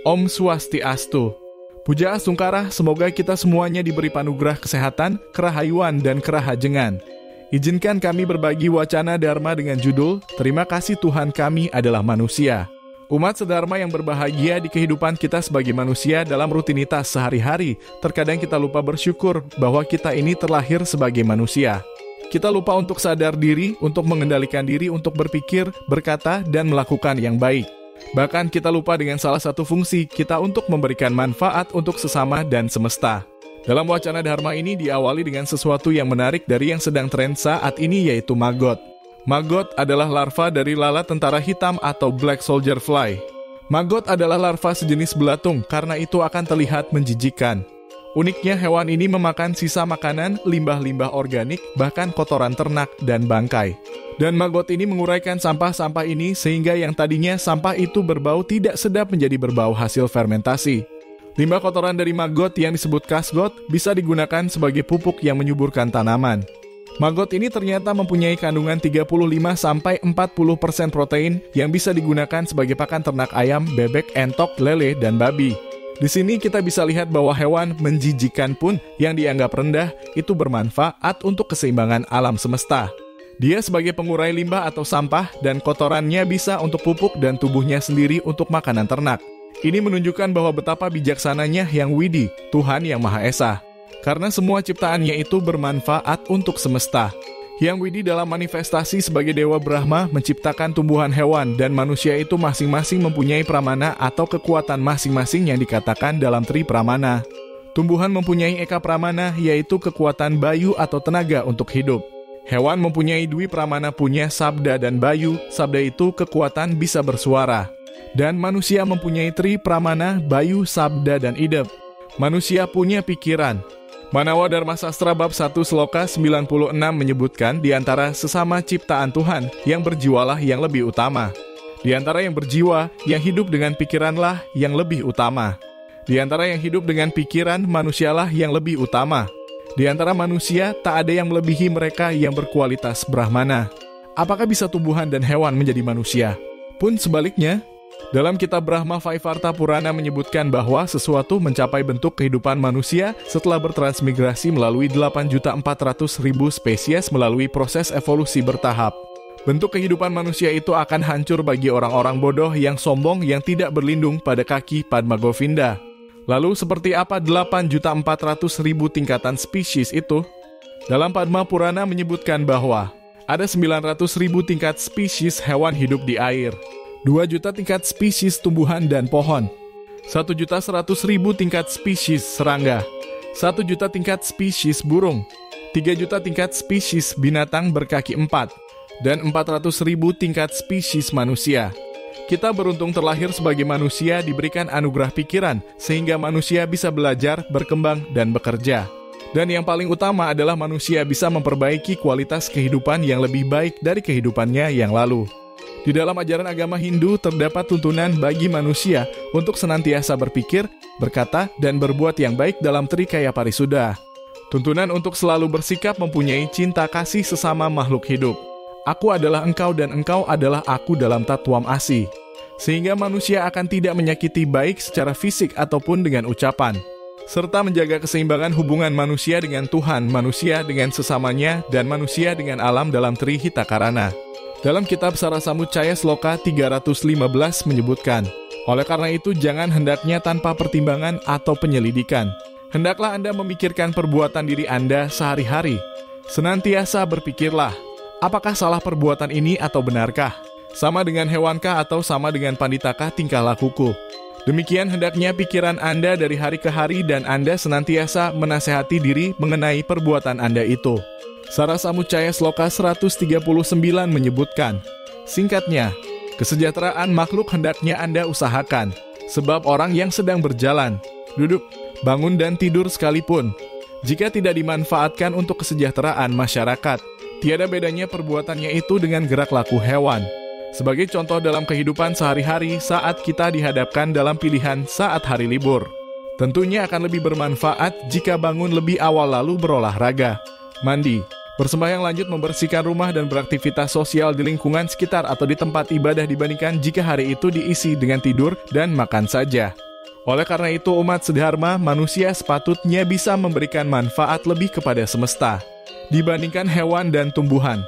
Om Swastiastu. Puja Sungkarah, semoga kita semuanya diberi panugerah kesehatan, kerahayuan, dan kerahajengan. Izinkan kami berbagi wacana Dharma dengan judul, Terima Kasih Tuhan Kami Adalah Manusia. Umat sedharma yang berbahagia di kehidupan kita sebagai manusia dalam rutinitas sehari-hari, terkadang kita lupa bersyukur bahwa kita ini terlahir sebagai manusia. Kita lupa untuk sadar diri, untuk mengendalikan diri, untuk berpikir, berkata, dan melakukan yang baik. Bahkan kita lupa dengan salah satu fungsi kita untuk memberikan manfaat untuk sesama dan semesta. Dalam wacana Dharma ini diawali dengan sesuatu yang menarik dari yang sedang tren saat ini, yaitu maggot. Maggot adalah larva dari lalat tentara hitam atau black soldier fly. Maggot adalah larva sejenis belatung, karena itu akan terlihat menjijikkan. Uniknya hewan ini memakan sisa makanan, limbah-limbah organik, bahkan kotoran ternak dan bangkai. Dan maggot ini menguraikan sampah-sampah ini sehingga yang tadinya sampah itu berbau tidak sedap menjadi berbau hasil fermentasi. Limbah kotoran dari maggot yang disebut kasgot bisa digunakan sebagai pupuk yang menyuburkan tanaman. Maggot ini ternyata mempunyai kandungan 35-40% protein yang bisa digunakan sebagai pakan ternak ayam, bebek, entok, lele, dan babi. Di sini kita bisa lihat bahwa hewan menjijikan pun yang dianggap rendah itu bermanfaat untuk keseimbangan alam semesta. Dia sebagai pengurai limbah atau sampah dan kotorannya bisa untuk pupuk dan tubuhnya sendiri untuk makanan ternak. Ini menunjukkan bahwa betapa bijaksananya Hyang Widi, Tuhan Yang Maha Esa. Karena semua ciptaannya itu bermanfaat untuk semesta. Hyang Widi dalam manifestasi sebagai Dewa Brahma menciptakan tumbuhan hewan dan manusia itu masing-masing mempunyai pramana atau kekuatan masing-masing yang dikatakan dalam Tri Pramana. Tumbuhan mempunyai eka pramana yaitu kekuatan bayu atau tenaga untuk hidup. Hewan mempunyai dwi pramana punya sabda dan bayu, sabda itu kekuatan bisa bersuara. Dan manusia mempunyai tri pramana, bayu, sabda, dan idep. Manusia punya pikiran. Manawa Dharma Sastra bab 1 Sloka 96 menyebutkan di antara sesama ciptaan Tuhan yang berjiwalah yang lebih utama. Di antara yang berjiwa, yang hidup dengan pikiranlah yang lebih utama. Di antara yang hidup dengan pikiran, manusialah yang lebih utama. Di antara manusia, tak ada yang melebihi mereka yang berkualitas Brahmana. Apakah bisa tumbuhan dan hewan menjadi manusia? Pun sebaliknya, dalam kitab Brahma Vaivarta Purana menyebutkan bahwa sesuatu mencapai bentuk kehidupan manusia setelah bertransmigrasi melalui 8.400.000 spesies melalui proses evolusi bertahap. Bentuk kehidupan manusia itu akan hancur bagi orang-orang bodoh yang sombong yang tidak berlindung pada kaki Padma Govinda. Lalu seperti apa 8.400.000 tingkatan spesies itu? Dalam Padma Purana menyebutkan bahwa ada 900.000 tingkat spesies hewan hidup di air, 2 juta tingkat spesies tumbuhan dan pohon, 1.100.000 tingkat spesies serangga, 1 juta tingkat spesies burung, 3 juta tingkat spesies binatang berkaki 4, dan 400.000 tingkat spesies manusia. Kita beruntung terlahir sebagai manusia diberikan anugerah pikiran, sehingga manusia bisa belajar, berkembang, dan bekerja. Dan yang paling utama adalah manusia bisa memperbaiki kualitas kehidupan yang lebih baik dari kehidupannya yang lalu. Di dalam ajaran agama Hindu terdapat tuntunan bagi manusia untuk senantiasa berpikir, berkata, dan berbuat yang baik dalam Trikaya Parisuddha. Tuntunan untuk selalu bersikap mempunyai cinta kasih sesama makhluk hidup. Aku adalah engkau dan engkau adalah aku dalam Tatwam Asi. Sehingga manusia akan tidak menyakiti baik secara fisik ataupun dengan ucapan. Serta menjaga keseimbangan hubungan manusia dengan Tuhan, manusia dengan sesamanya, dan manusia dengan alam dalam Tri Hitakarana. Dalam kitab Sarasamuccaya Sloka 315 menyebutkan, oleh karena itu jangan hendaknya tanpa pertimbangan atau penyelidikan. Hendaklah Anda memikirkan perbuatan diri Anda sehari-hari. Senantiasa berpikirlah, apakah salah perbuatan ini atau benarkah? Sama dengan hewankah atau sama dengan panditakah tingkah lakuku? Demikian hendaknya pikiran Anda dari hari ke hari dan Anda senantiasa menasehati diri mengenai perbuatan Anda itu. Sarasamuccaya Sloka 139 menyebutkan, singkatnya, kesejahteraan makhluk hendaknya Anda usahakan, sebab orang yang sedang berjalan, duduk, bangun dan tidur sekalipun, jika tidak dimanfaatkan untuk kesejahteraan masyarakat, tiada bedanya perbuatannya itu dengan gerak laku hewan. Sebagai contoh dalam kehidupan sehari-hari saat kita dihadapkan dalam pilihan saat hari libur. Tentunya akan lebih bermanfaat jika bangun lebih awal lalu berolahraga, mandi, bersembahyang lanjut membersihkan rumah dan beraktivitas sosial di lingkungan sekitar atau di tempat ibadah dibandingkan jika hari itu diisi dengan tidur dan makan saja. Oleh karena itu, umat sedharma, manusia sepatutnya bisa memberikan manfaat lebih kepada semesta dibandingkan hewan dan tumbuhan.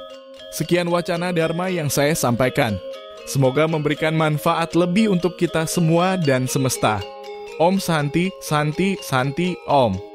Sekian wacana Dharma yang saya sampaikan. Semoga memberikan manfaat lebih untuk kita semua dan semesta. Om Santi, Santi, Santi, Om.